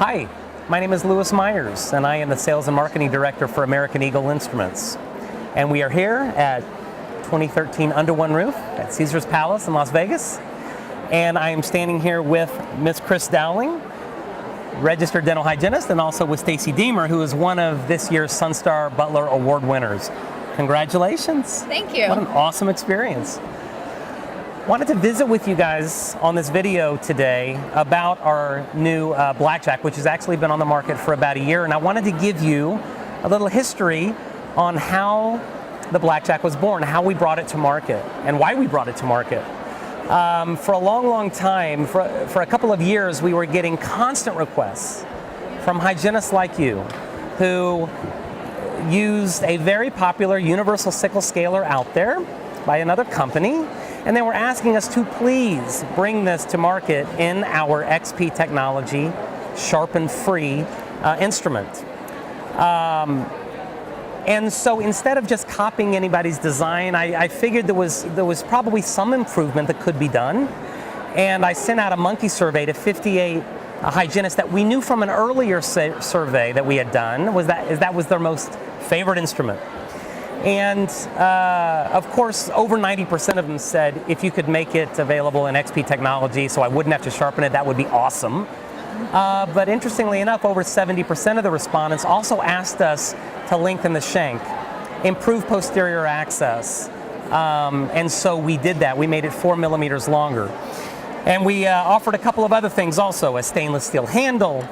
Hi, my name is Meyers, and I am the Sales and Marketing Director for American Eagle Instruments. And we are here at 2013 Under One Roof at Caesars Palace in Las Vegas. And I am standing here with Miss Kris Dowling, registered dental hygienist, and also with Stacy Deemer, who is one of this year's Sunstar Butler Award winners. Congratulations. Thank you. What an awesome experience. Wanted to visit with you guys on this video today about our new Blackjack, which has actually been on the market for about a year, and I wanted to give you a little history on how the Blackjack was born, how we brought it to market, and why we brought it to market. For a long time, for a couple of years, we were getting constant requests from hygienists like you who used a very popular universal sickle scaler out there by another company, and they were asking us to please bring this to market in our XP technology sharpen-free instrument. And so instead of just copying anybody's design, I figured there was probably some improvement that could be done. And I sent out a monkey survey to 58 hygienists that we knew from an earlier survey that we had done that was their most favorite instrument. And of course, over 90% of them said if you could make it available in XP technology so I wouldn't have to sharpen it, that would be awesome. But interestingly enough, over 70% of the respondents also asked us to lengthen the shank, improve posterior access. And so we did that. We made it 4 millimeters longer. And we offered a couple of other things also, a stainless steel handle,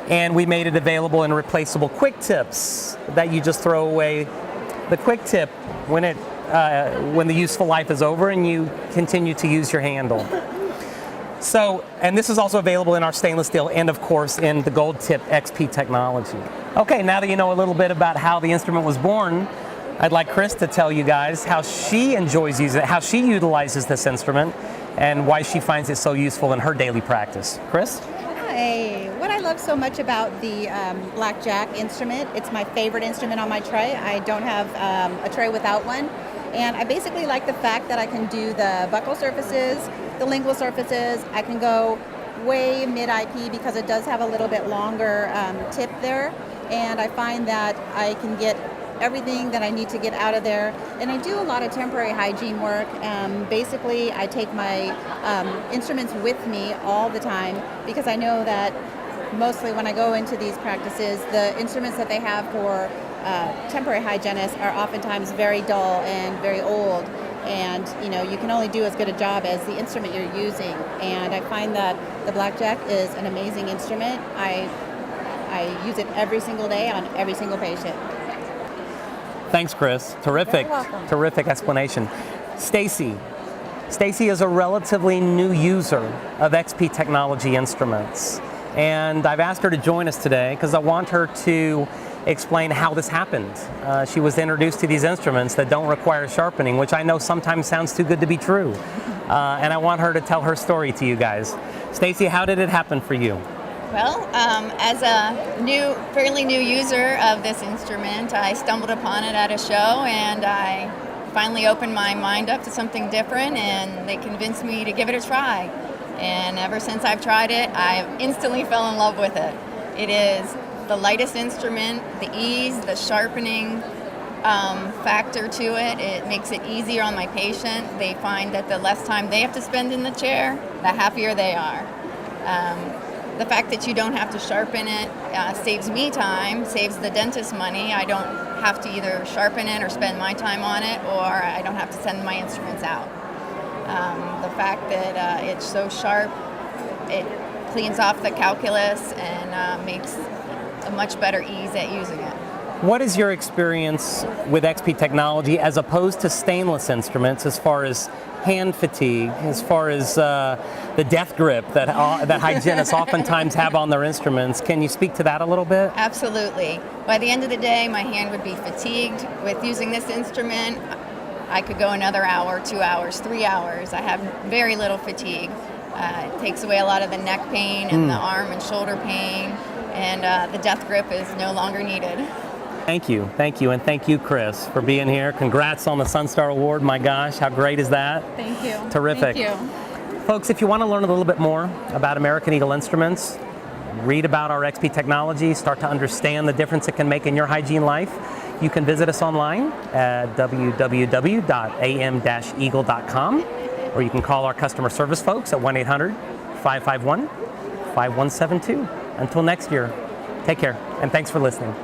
and we made it available in replaceable quick tips that you just throw away the quick tip when the useful life is over and you continue to use your handle. So, and this is also available in our stainless steel and of course in the gold tip XP technology. Okay, now that you know a little bit about how the instrument was born, I'd like Kris to tell you guys how she enjoys using it, how she utilizes this instrument, and why she finds it so useful in her daily practice. Kris? Hi. What I love so much about the Blackjack instrument, it's my favorite instrument on my tray. I don't have a tray without one. And I basically like the fact that I can do the buccal surfaces, the lingual surfaces. I can go way mid-IP because it does have a little bit longer tip there. And I find that I can get everything that I need to get out of there. And I do a lot of temporary hygiene work. Basically, I take my instruments with me all the time because I know that mostly when I go into these practices, the instruments that they have for temporary hygienists are oftentimes very dull and very old. And you can only do as good a job as the instrument you're using. And I find that the Blackjack is an amazing instrument. I use it every single day on every single patient. Thanks, Kris. Terrific, terrific explanation. Stacy is a relatively new user of XP technology instruments. And I've asked her to join us today because I want her to explain how this happened. She was introduced to these instruments that don't require sharpening, which I know sometimes sounds too good to be true. And I want her to tell her story to you guys. Stacy, how did it happen for you? Well, as a fairly new user of this instrument, I stumbled upon it at a show and I finally opened my mind up to something different and they convinced me to give it a try. And ever since I've tried it, I instantly fell in love with it. It is the lightest instrument, the ease, the sharpening factor to it. It makes it easier on my patient. They find that the less time they have to spend in the chair, the happier they are. The fact that you don't have to sharpen it saves me time, saves the dentist money. I don't have to either sharpen it or spend my time on it, or I don't have to send my instruments out. The fact that it's so sharp, it cleans off the calculus and makes a much better ease at using it. What is your experience with XP technology as opposed to stainless instruments as far as hand fatigue, as far as the death grip that hygienists oftentimes have on their instruments? Can you speak to that a little bit? Absolutely. By the end of the day, my hand would be fatigued. With using this instrument, I could go another hour, 2 hours, 3 hours. I have very little fatigue. It takes away a lot of the neck pain and the arm and shoulder pain, and the death grip is no longer needed. Thank you, and thank you, Kris, for being here. Congrats on the Sunstar Award. My gosh, how great is that? Thank you. Terrific. Thank you. Folks, if you want to learn a little bit more about American Eagle Instruments, read about our XP technology, start to understand the difference it can make in your hygiene life, you can visit us online at www.am-eagle.com, or you can call our customer service folks at 1-800-551-5172. Until next year, take care, and thanks for listening.